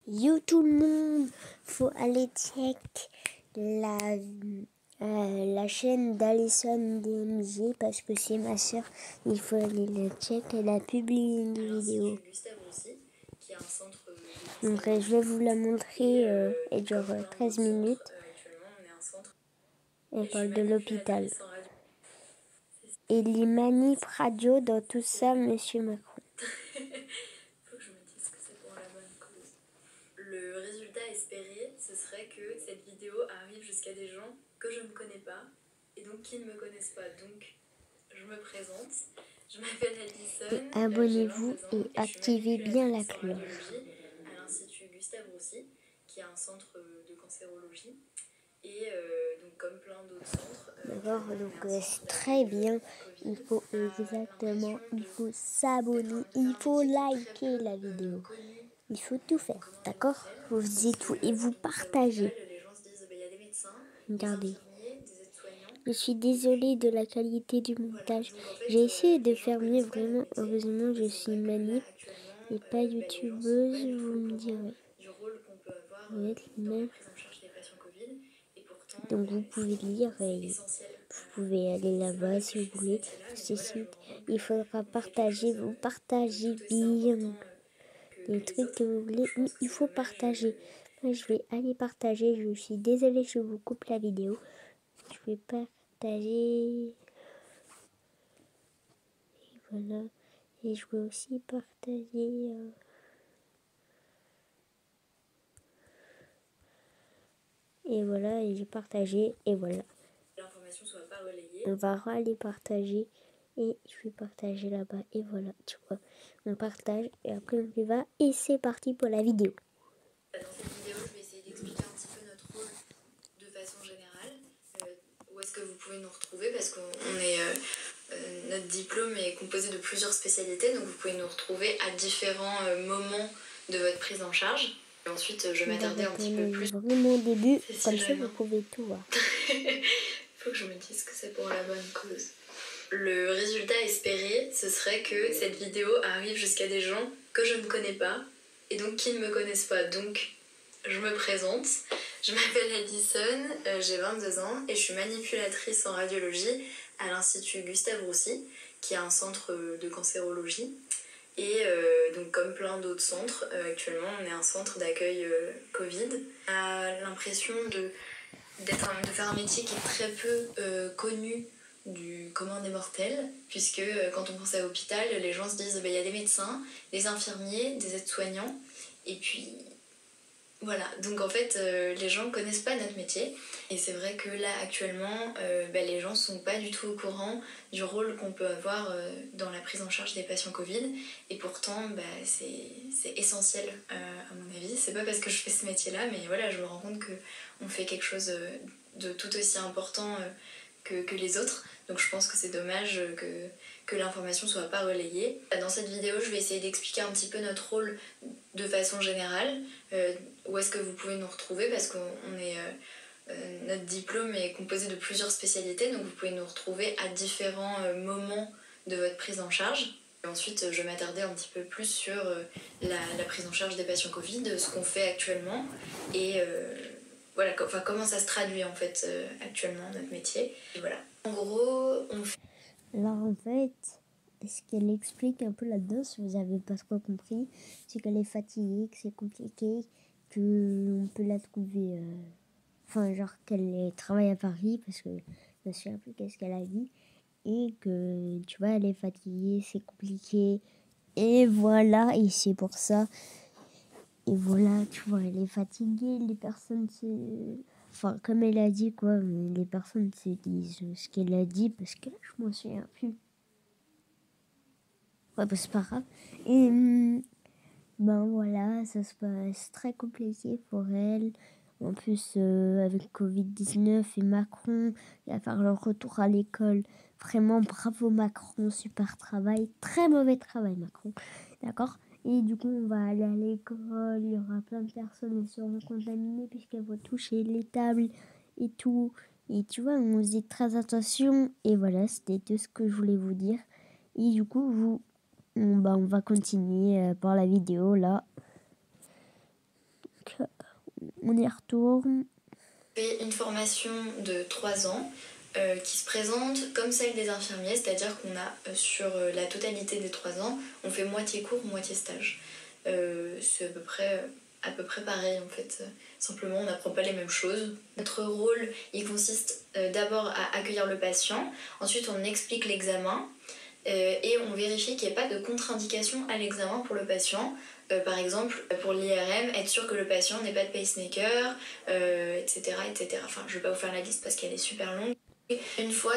Yo tout le monde, faut aller check la chaîne d'Alison DMG parce que c'est ma soeur, il faut aller la check, elle a publié une vidéo. Donc je vais vous la montrer, elle dure 13 minutes. Elle parle de l'hôpital. Et les manipes radio dans tout ça, Monsieur Macron. Faut que je me dise que c'est pour la bonne cause. Le résultat espéré, ce serait que cette vidéo arrive jusqu'à des gens que je ne connais pas et donc qui ne me connaissent pas. Donc, je me présente. Je m'appelle Alison. Et abonnez-vous et activez bien la cloche. À l'Institut Gustave Roussy, qui est un centre de cancérologie. Et donc, comme plein d'autres centres. D'accord, donc c'est très bien. Il faut s'abonner, il faut liker la vidéo. Il faut tout faire, d'accord? Vous dites tout et vous partagez. Regardez. Je suis désolée de la qualité du montage. J'ai essayé de faire mieux, vraiment. Heureusement, je suis manip et pas youtubeuse, vous me direz. Vous êtes même. Donc vous pouvez lire et vous pouvez aller là-bas si vous voulez. Il faudra partager, vous partagez bien les trucs que vous voulez, mais il faut partager. Moi, je vais aller partager. Je suis désolée, je vous coupe la vidéo. Je vais partager. Et voilà. Et je vais aussi partager. Et voilà, et j'ai partagé. Et voilà. L'information soit pas relayée. On va aller partager. Et je vais partager là-bas. Et voilà, tu vois. On partage et après on y va. Et c'est parti pour la vidéo. Dans cette vidéo, je vais essayer d'expliquer un petit peu notre rôle de façon générale. Où est-ce que vous pouvez nous retrouver, parce qu'on est... notre diplôme est composé de plusieurs spécialités, donc vous pouvez nous retrouver à différents moments de votre prise en charge. Et ensuite, je vais m'attarder un petit peu plus. Vraiment au début, comme ça jamais. vous pouvez tout voir. Faut que je me dise que c'est pour la bonne cause. Le résultat espéré, ce serait que cette vidéo arrive jusqu'à des gens que je ne connais pas et donc qui ne me connaissent pas. Donc, je me présente. Je m'appelle Alison, j'ai 22 ans et je suis manipulatrice en radiologie à l'Institut Gustave Roussy, qui est un centre de cancérologie. Et donc, comme plein d'autres centres, actuellement, on est un centre d'accueil Covid. On a l'impression de faire un métier qui est très peu connu du commun des mortels, puisque quand on pense à l'hôpital, les gens se disent il y a des médecins, des infirmiers, des aides-soignants, et puis voilà. Donc en fait, les gens ne connaissent pas notre métier, et c'est vrai que là actuellement, les gens ne sont pas du tout au courant du rôle qu'on peut avoir dans la prise en charge des patients Covid, et pourtant c'est essentiel à mon avis. C'est pas parce que je fais ce métier-là, mais voilà, je me rends compte qu'on fait quelque chose de tout aussi important que les autres. Donc je pense que c'est dommage que l'information ne soit pas relayée. Dans cette vidéo, je vais essayer d'expliquer un petit peu notre rôle de façon générale. Où est-ce que vous pouvez nous retrouver, parce qu'on est... notre diplôme est composé de plusieurs spécialités, donc vous pouvez nous retrouver à différents moments de votre prise en charge. Et ensuite, je vais m'attarder un petit peu plus sur la prise en charge des patients Covid, ce qu'on fait actuellement, et voilà, comment ça se traduit en fait actuellement, notre métier. Et voilà. En gros, on fait... Alors en fait, ce qu'elle explique un peu là-dedans, si vous avez pas trop compris, c'est qu'elle est fatiguée, que c'est compliqué, qu'on peut la trouver... Enfin, genre qu'elle travaille à Paris, parce que je me souviens plus qu'est-ce qu'elle a dit, et que, tu vois, elle est fatiguée, c'est compliqué, et voilà, et c'est pour ça... Et voilà, tu vois, elle est fatiguée, les personnes se... Enfin, comme elle a dit, quoi, mais les personnes se disent ce qu'elle a dit, parce que je m'en souviens plus. Ouais, bah, c'est pas grave. Et, ben voilà, ça se passe très compliqué pour elle. En plus, avec Covid-19 et Macron, il va faire le retour à l'école. Vraiment, bravo Macron, super travail. Très mauvais travail, Macron. D'accord ? Et du coup, on va aller à l'école, il y aura plein de personnes qui seront contaminées puisqu'elles vont toucher les tables et tout. Et tu vois, on faisait très attention. Et voilà, c'était tout ce que je voulais vous dire. Et du coup, on va continuer par la vidéo là. on y retourne. Fait une formation de 3 ans qui se présente comme celle des infirmiers, c'est-à-dire qu'on a sur la totalité des 3 ans, on fait moitié cours, moitié stage. C'est à peu près pareil en fait. Simplement, on n'apprend pas les mêmes choses. Notre rôle, il consiste d'abord à accueillir le patient, ensuite on explique l'examen et on vérifie qu'il n'y ait pas de contre-indication à l'examen pour le patient. Par exemple, pour l'IRM, être sûr que le patient n'ait pas de pacemaker, etc., etc. Enfin, je ne vais pas vous faire la liste parce qu'elle est super longue. Une fois...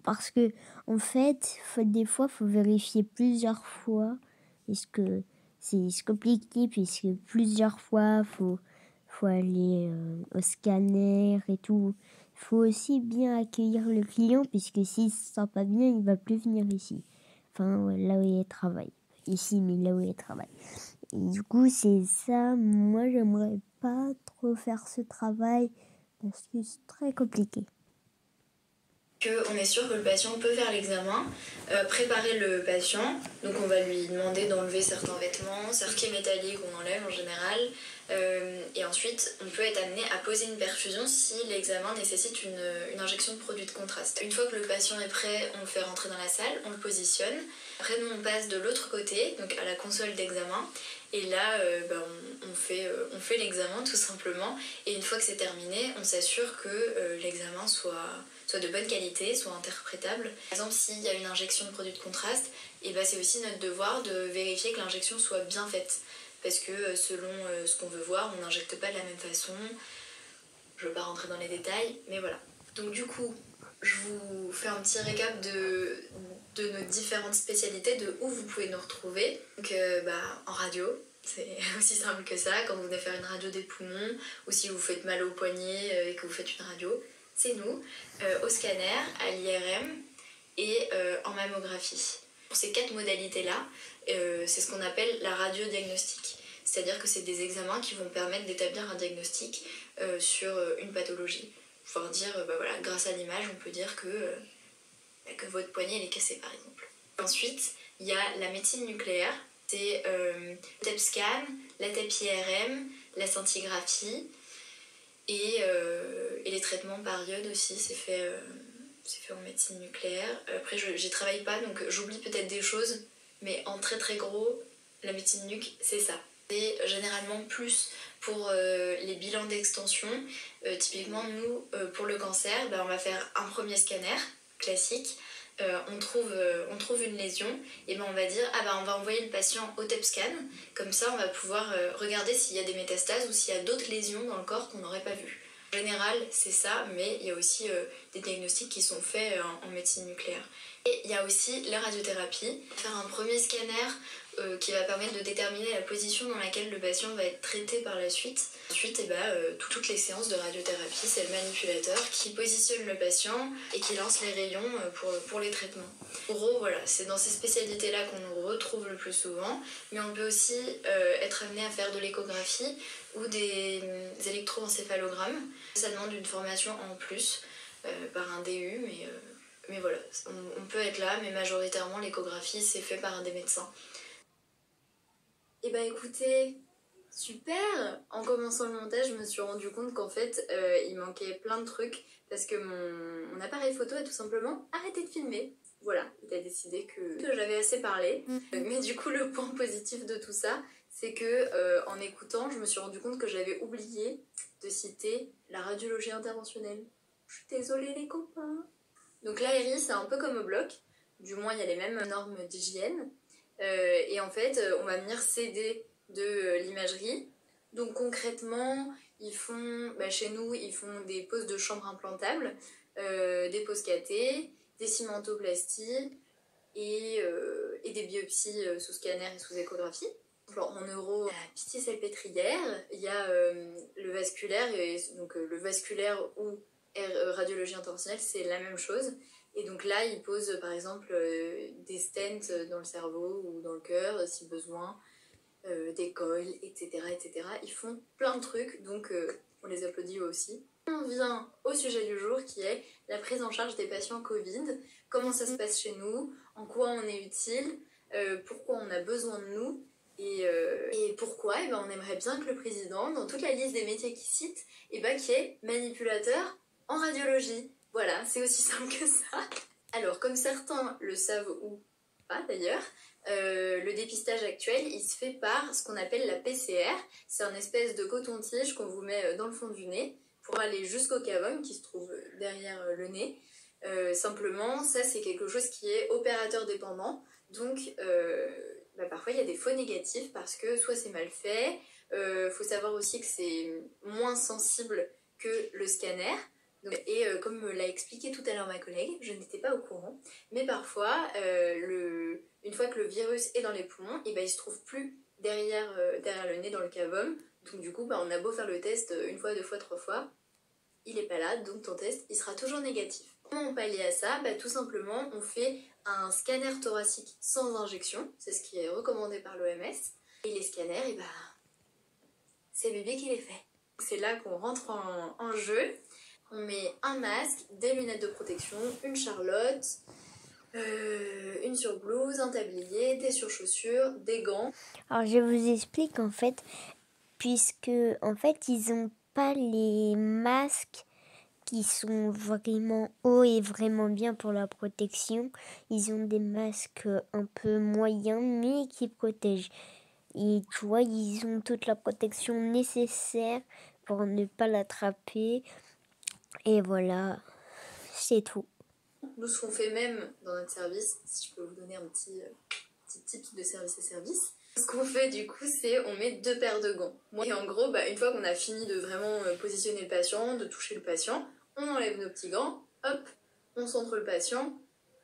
Parce que, en fait, des fois, il faut vérifier plusieurs fois. Est-ce que c'est compliqué, puisque plusieurs fois, faut aller au scanner et tout. Il faut aussi bien accueillir le client, puisque s'il ne se sent pas bien, il ne va plus venir ici. Enfin, ouais, là où il travaille. Ici, mais là où il travaille. Et du coup, c'est ça. Moi, j'aimerais pas trop faire ce travail, parce que c'est très compliqué. On est sûr que le patient peut faire l'examen, préparer le patient, donc on va lui demander d'enlever certains vêtements, certains métalliques on enlève en général, et ensuite on peut être amené à poser une perfusion si l'examen nécessite une injection de produit de contraste. Une fois que le patient est prêt, on le fait rentrer dans la salle, on le positionne, après nous on passe de l'autre côté, donc à la console d'examen, et là on fait l'examen tout simplement, et une fois que c'est terminé, on s'assure que l'examen soit de bonne qualité, soit interprétable. Par exemple, s'il y a une injection de produit de contraste, et ben c'est aussi notre devoir de vérifier que l'injection soit bien faite. Parce que selon ce qu'on veut voir, on n'injecte pas de la même façon. Je ne veux pas rentrer dans les détails, mais voilà. Donc du coup, je vous fais un petit récap de nos différentes spécialités, de où vous pouvez nous retrouver. Donc en radio, c'est aussi simple que ça, quand vous venez faire une radio des poumons, ou si vous faites mal au poignet et que vous faites une radio, c'est nous, au scanner, à l'IRM et en mammographie. Pour ces 4 modalités-là, c'est ce qu'on appelle la radiodiagnostic. C'est-à-dire que c'est des examens qui vont permettre d'établir un diagnostic sur une pathologie. Pouvoir dire, voilà, grâce à l'image, on peut dire que votre poignet il est cassé par exemple. Ensuite, il y a la médecine nucléaire, c'est le TEP scan, la TEP IRM, la scintigraphie, et les traitements par iode aussi, c'est fait en médecine nucléaire. Après, j'y travaille pas, donc j'oublie peut-être des choses, mais en très très gros, la médecine nuc, c'est ça. C'est généralement plus pour les bilans d'extension. Typiquement, nous, pour le cancer, on va faire un premier scanner classique. On trouve une lésion, et on va dire on va envoyer le patient au TEP scan, comme ça on va pouvoir regarder s'il y a des métastases ou s'il y a d'autres lésions dans le corps qu'on n'aurait pas vues. En général c'est ça, mais il y a aussi des diagnostics qui sont faits en médecine nucléaire. Et il y a aussi la radiothérapie, faire un premier scanner qui va permettre de déterminer la position dans laquelle le patient va être traité par la suite. Ensuite, toutes les séances de radiothérapie, c'est le manipulateur qui positionne le patient et qui lance les rayons pour les traitements. En gros, voilà, c'est dans ces spécialités-là qu'on nous retrouve le plus souvent, mais on peut aussi être amené à faire de l'échographie ou des électroencéphalogrammes. Ça demande une formation en plus par un DU, mais voilà, on peut être là, mais majoritairement l'échographie c'est fait par un des médecins. Et écoutez, super! En commençant le montage, je me suis rendu compte qu'en fait, il manquait plein de trucs parce que mon appareil photo a tout simplement arrêté de filmer. Voilà, il a décidé que j'avais assez parlé. Mais du coup, le point positif de tout ça, c'est que en écoutant, je me suis rendu compte que j'avais oublié de citer la radiologie interventionnelle. Je suis désolée les copains. Donc l'ARI, c'est un peu comme au bloc, du moins il y a les mêmes normes d'hygiène. Et en fait, on va venir céder de l'imagerie. Donc concrètement, chez nous, ils font des poses de chambre implantables, des poses catées, des cimentoplasties et des biopsies sous scanner et sous échographie. Alors, en neuro, il y a la Pitié-Salpêtrière, il y a le vasculaire, et donc le vasculaire ou radiologie interventionnelle, c'est la même chose. Et donc là, ils posent par exemple des stents dans le cerveau ou dans le cœur si besoin, des coils, etc., etc. Ils font plein de trucs, donc on les applaudit eux aussi. On vient au sujet du jour qui est la prise en charge des patients Covid. Comment ça se passe chez nous, en quoi on est utile, pourquoi on a besoin de nous Et pourquoi? On aimerait bien que le président, dans toute la liste des métiers qu'il cite, qu'il y ait manipulateur en radiologie. Voilà, c'est aussi simple que ça. Alors, comme certains le savent ou pas d'ailleurs, le dépistage actuel, il se fait par ce qu'on appelle la PCR. C'est un espèce de coton-tige qu'on vous met dans le fond du nez pour aller jusqu'au cavum qui se trouve derrière le nez. Simplement, ça c'est quelque chose qui est opérateur dépendant. Donc, parfois il y a des faux négatifs parce que soit c'est mal fait, faut savoir aussi que c'est moins sensible que le scanner. Et comme me l'a expliqué tout à l'heure ma collègue, je n'étais pas au courant, mais parfois, une fois que le virus est dans les poumons, il se trouve plus derrière le nez dans le cavum. Donc du coup, on a beau faire le test une fois, deux fois, trois fois, il n'est pas là, donc ton test il sera toujours négatif. Comment on pallie à ça? Tout simplement, on fait un scanner thoracique sans injection, c'est ce qui est recommandé par l'OMS. Et les scanners, c'est bébé qui les fait. C'est là qu'on rentre en jeu. On met un masque, des lunettes de protection, une charlotte, une surblouse, un tablier, des surchaussures, des gants. Alors je vous explique en fait, puisque en fait ils n'ont pas les masques qui sont vraiment hauts et vraiment bien pour la protection. Ils ont des masques un peu moyens mais qui protègent. Et tu vois, ils ont toute la protection nécessaire pour ne pas l'attraper. Et voilà, c'est tout. Nous, ce qu'on fait même dans notre service, si je peux vous donner un petit tip de service à service, ce qu'on fait du coup, c'est on met 2 paires de gants. Et en gros, une fois qu'on a fini de vraiment positionner le patient, de toucher le patient, on enlève nos petits gants, hop, on centre le patient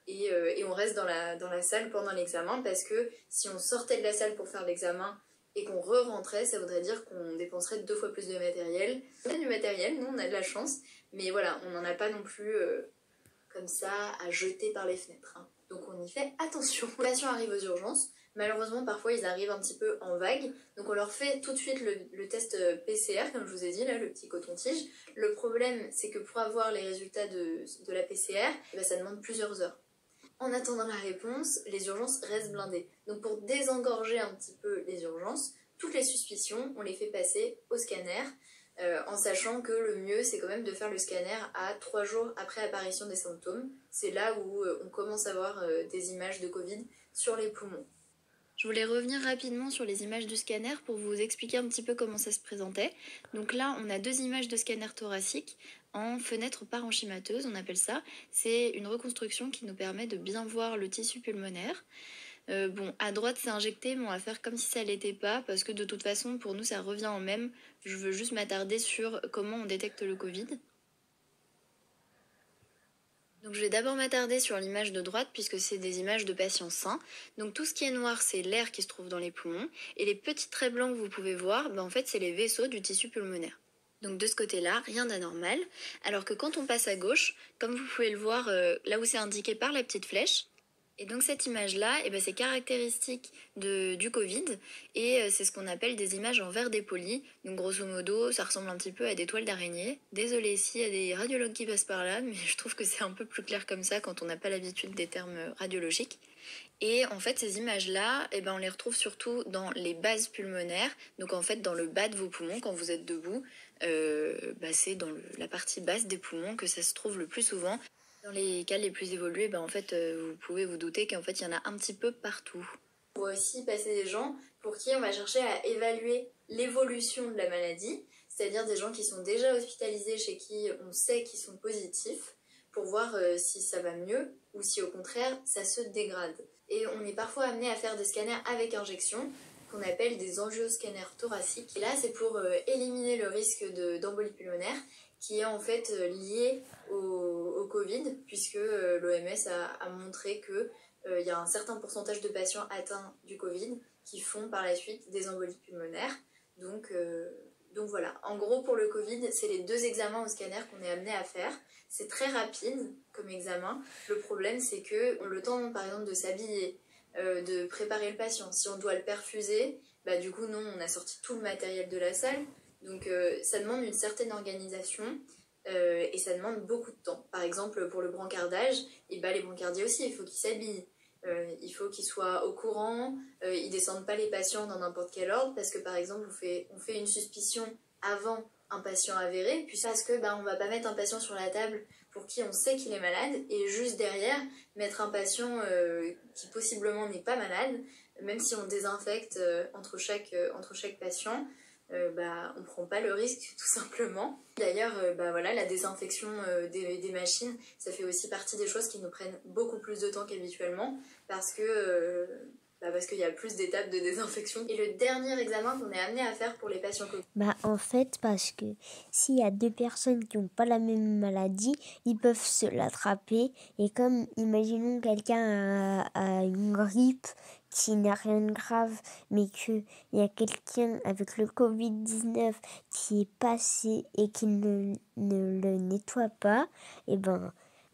et on reste dans la salle pendant l'examen parce que si on sortait de la salle pour faire l'examen et qu'on re-rentrait, ça voudrait dire qu'on dépenserait 2 fois plus de matériel. On a du matériel, nous on a de la chance, mais voilà, on n'en a pas non plus comme ça à jeter par les fenêtres. Donc on y fait attention. Les patients arrivent aux urgences, malheureusement parfois ils arrivent un petit peu en vague, donc on leur fait tout de suite le test PCR, comme je vous ai dit, là, le petit coton-tige. Le problème c'est que pour avoir les résultats de la PCR, ça demande plusieurs heures. En attendant la réponse, les urgences restent blindées. Donc pour désengorger un petit peu les urgences, toutes les suspicions, on les fait passer au scanner, en sachant que le mieux, c'est quand même de faire le scanner à 3 jours après apparition des symptômes. C'est là où on commence à voir des images de Covid sur les poumons. Je voulais revenir rapidement sur les images du scanner pour vous expliquer un petit peu comment ça se présentait. Donc là, on a 2 images de scanner thoracique en fenêtre parenchymateuse, on appelle ça. C'est une reconstruction qui nous permet de bien voir le tissu pulmonaire. À droite c'est injecté, mais on va faire comme si ça l'était pas, parce que de toute façon, pour nous, ça revient au même. Je veux juste m'attarder sur comment on détecte le Covid. Donc je vais d'abord m'attarder sur l'image de droite puisque c'est des images de patients sains. Donc tout ce qui est noir, c'est l'air qui se trouve dans les poumons. Et les petits traits blancs que vous pouvez voir, en fait c'est les vaisseaux du tissu pulmonaire. Donc de ce côté-là, rien d'anormal. Alors que quand on passe à gauche, comme vous pouvez le voir là où c'est indiqué par la petite flèche, et donc cette image-là, c'est caractéristique du Covid et c'est ce qu'on appelle des images en verre dépoli. Donc grosso modo, ça ressemble un petit peu à des toiles d'araignée. Désolée s'il y a des radiologues qui passent par là, mais je trouve que c'est un peu plus clair comme ça quand on n'a pas l'habitude des termes radiologiques. Et en fait, ces images-là, on les retrouve surtout dans les bases pulmonaires. Donc en fait, dans le bas de vos poumons, quand vous êtes debout, c'est dans la partie basse des poumons que ça se trouve le plus souvent. Dans les cas les plus évolués, vous pouvez vous douter qu'en fait, il y en a un petit peu partout. On voit aussi passer des gens pour qui on va chercher à évaluer l'évolution de la maladie, c'est-à-dire des gens qui sont déjà hospitalisés, chez qui on sait qu'ils sont positifs, pour voir si ça va mieux ou si au contraire, ça se dégrade. Et on est parfois amené à faire des scanners avec injection, qu'on appelle des angioscanners thoraciques. Et là, c'est pour éliminer le risque d'embolie pulmonaire, qui est en fait lié au Covid, puisque l'OMS a montré qu'il y a un certain pourcentage de patients atteints du Covid qui font par la suite des embolies pulmonaires. Donc voilà, en gros pour le Covid, c'est les 2 examens au scanner qu'on est amené à faire. C'est très rapide comme examen. Le problème c'est que le temps par exemple de s'habiller, de préparer le patient, si on doit le perfuser, du coup non, on a sorti tout le matériel de la salle. Donc ça demande une certaine organisation et ça demande beaucoup de temps. Par exemple, pour le brancardage, les brancardiers aussi, il faut qu'ils s'habillent. Il faut qu'ils soient au courant, ils descendent pas les patients dans n'importe quel ordre parce que par exemple on fait une suspicion avant un patient avéré, puis parce que on va pas mettre un patient sur la table pour qui on sait qu'il est malade et juste derrière mettre un patient qui possiblement n'est pas malade, même si on désinfecte entre chaque patient. On prend pas le risque tout simplement. D'ailleurs, voilà, la désinfection des machines, ça fait aussi partie des choses qui nous prennent beaucoup plus de temps qu'habituellement parce qu'il y a plus d'étapes de désinfection. Et le dernier examen qu'on est amené à faire pour les patients Covid. En fait, parce que s'il y a deux personnes qui n'ont pas la même maladie, ils peuvent se l'attraper. Et comme, imaginons, quelqu'un a une grippe qui n'a rien de grave, mais qu'il y a quelqu'un avec le Covid-19 qui est passé et qui ne le nettoie pas,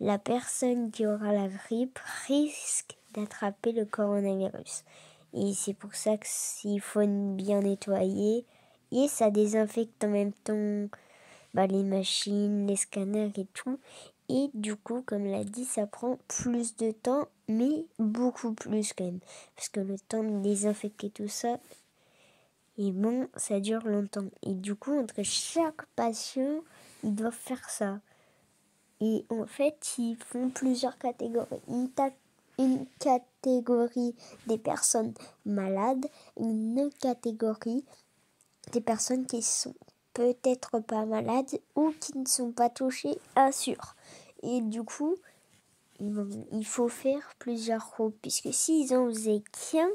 la personne qui aura la grippe risque d'attraper le coronavirus. Et c'est pour ça qu'il faut bien nettoyer. Et ça désinfecte en même temps les machines, les scanners et tout. Et du coup, comme l'a dit, ça prend plus de temps, mais beaucoup plus quand même. Parce que le temps de désinfecter tout ça, ça dure longtemps. Et du coup, entre chaque patient, ils doivent faire ça. Et en fait, ils font plusieurs catégories. Une catégorie des personnes malades, une autre catégorie des personnes qui sont peut-être pas malades ou qui ne sont pas touchées à sûr. Et du coup, il faut faire plusieurs groupes, puisque s'ils en faisaient qu'un,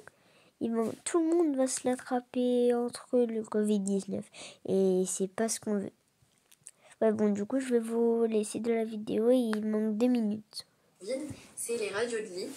tout le monde va se l'attraper entre le Covid-19. Et c'est pas ce qu'on veut. Du coup, je vais vous laisser de la vidéo et il manque 2 minutes. C'est les radios de lit.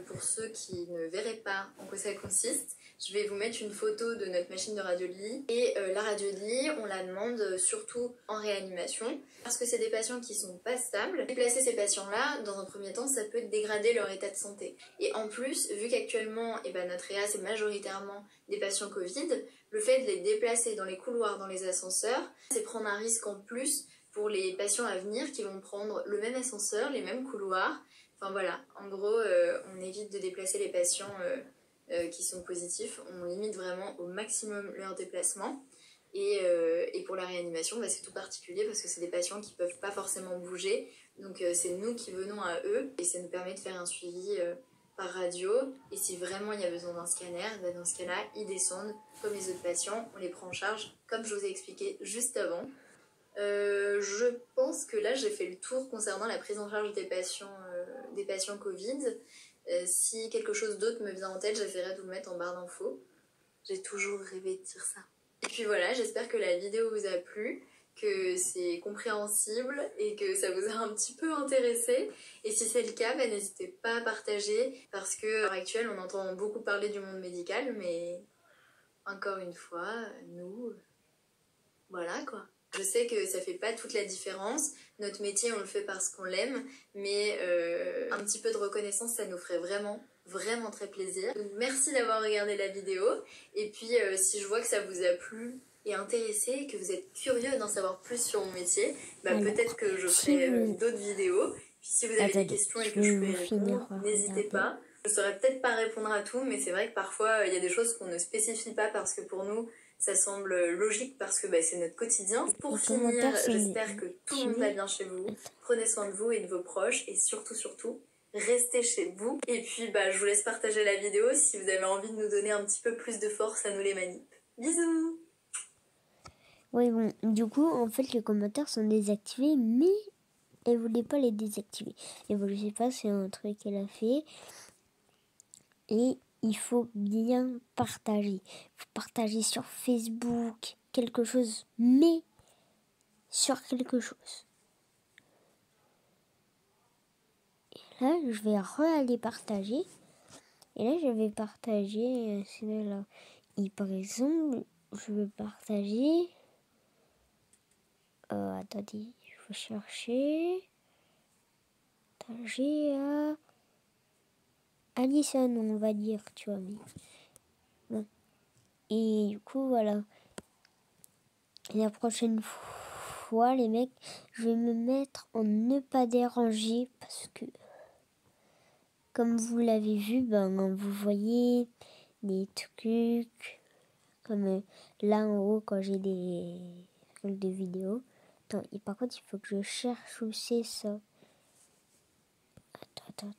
Pour ceux qui ne verraient pas en quoi ça consiste, je vais vous mettre une photo de notre machine de radio de lit. Et la radio de lit, on la demande surtout en réanimation parce que c'est des patients qui sont pas stables. Déplacer ces patients-là, dans un premier temps, ça peut dégrader leur état de santé. Et en plus, vu qu'actuellement, notre réa, c'est majoritairement des patients Covid, le fait de les déplacer dans les couloirs, dans les ascenseurs, c'est prendre un risque en plus pour les patients à venir qui vont prendre le même ascenseur, les mêmes couloirs. Enfin voilà, en gros, on évite de déplacer les patients qui sont positifs. On limite vraiment au maximum leur déplacement. Et pour la réanimation, c'est tout particulier parce que c'est des patients qui ne peuvent pas forcément bouger. Donc c'est nous qui venons à eux et ça nous permet de faire un suivi par radio. Et si vraiment il y a besoin d'un scanner, dans ce cas-là, ils descendent comme les autres patients. On les prend en charge comme je vous ai expliqué juste avant. Je pense que là j'ai fait le tour concernant la prise en charge des patients Covid. Si quelque chose d'autre me vient en tête, j'essaierai de vous le mettre en barre d'infos. J'ai toujours rêvé de dire ça. Et puis voilà, j'espère que la vidéo vous a plu, que c'est compréhensible et que ça vous a un petit peu intéressé. Et si c'est le cas, n'hésitez pas à partager parce qu'à l'heure actuelle on entend beaucoup parler du monde médical, mais encore une fois, nous, voilà quoi. Je sais que ça fait pas toute la différence, notre métier on le fait parce qu'on l'aime, mais un petit peu de reconnaissance ça nous ferait vraiment, vraiment très plaisir. Donc merci d'avoir regardé la vidéo, et puis si je vois que ça vous a plu et intéressé, que vous êtes curieux d'en savoir plus sur mon métier, peut-être que je ferai d'autres vidéos. Puis si vous avez des questions et que je peux y répondre, n'hésitez pas. Je saurais peut-être pas répondre à tout, mais c'est vrai que parfois il y a des choses qu'on ne spécifie pas parce que pour nous ça semble logique parce que c'est notre quotidien. Pour finir, j'espère que tout le monde va bien chez vous. Prenez soin de vous et de vos proches et surtout, restez chez vous. Et puis je vous laisse partager la vidéo si vous avez envie de nous donner un petit peu plus de force à nous les manips. Bisous! Oui, du coup, en fait, les commentaires sont désactivés, mais elle voulait pas les désactiver. Et je sais pas, c'est un truc qu'elle a fait. Et il faut bien partager. Il faut partager sur Facebook quelque chose, mais sur quelque chose. Et là, je vais aller partager. Et là, je vais partager celui-là. Et par exemple, je vais partager... attendez, il faut chercher... Partager à... Alison, on va dire, tu vois. Mais... Bon. Et du coup, voilà. Et la prochaine fois, les mecs, je vais me mettre en ne pas déranger parce que comme vous l'avez vu, vous voyez des trucs comme là en haut quand j'ai des trucs de vidéo. Attends, et par contre, il faut que je cherche où c'est ça. Attends.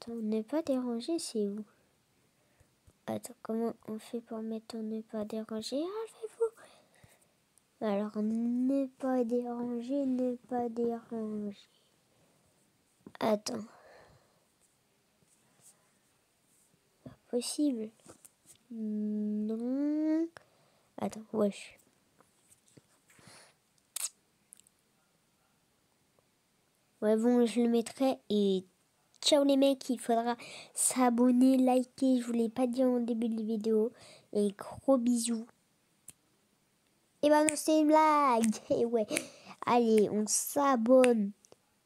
Ne pas déranger, c'est où? Attends, comment on fait pour mettre en ne pas déranger? Alors, ne pas déranger, ne pas déranger. Attends. Pas possible. Non. Attends, wesh. Ouais, bon, je le mettrai et ciao les mecs, il faudra s'abonner, liker, je vous l'ai pas dit en début de vidéo. Et gros bisous. Et non, c'est une blague. Et ouais, allez, on s'abonne.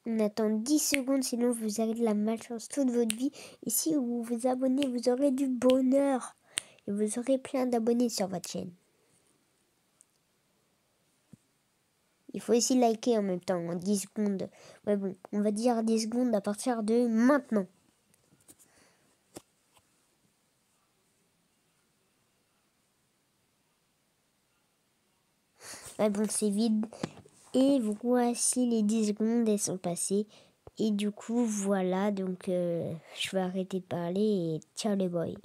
On attend 10 secondes, sinon vous avez de la malchance toute votre vie. Et si vous vous abonnez, vous aurez du bonheur. Et vous aurez plein d'abonnés sur votre chaîne. Il faut aussi liker en même temps, en 10 secondes. Ouais bon, on va dire 10 secondes à partir de maintenant. Ouais bon, c'est vide. Et voici les 10 secondes, elles sont passées. Et du coup, voilà, donc je vais arrêter de parler et ciao les boys.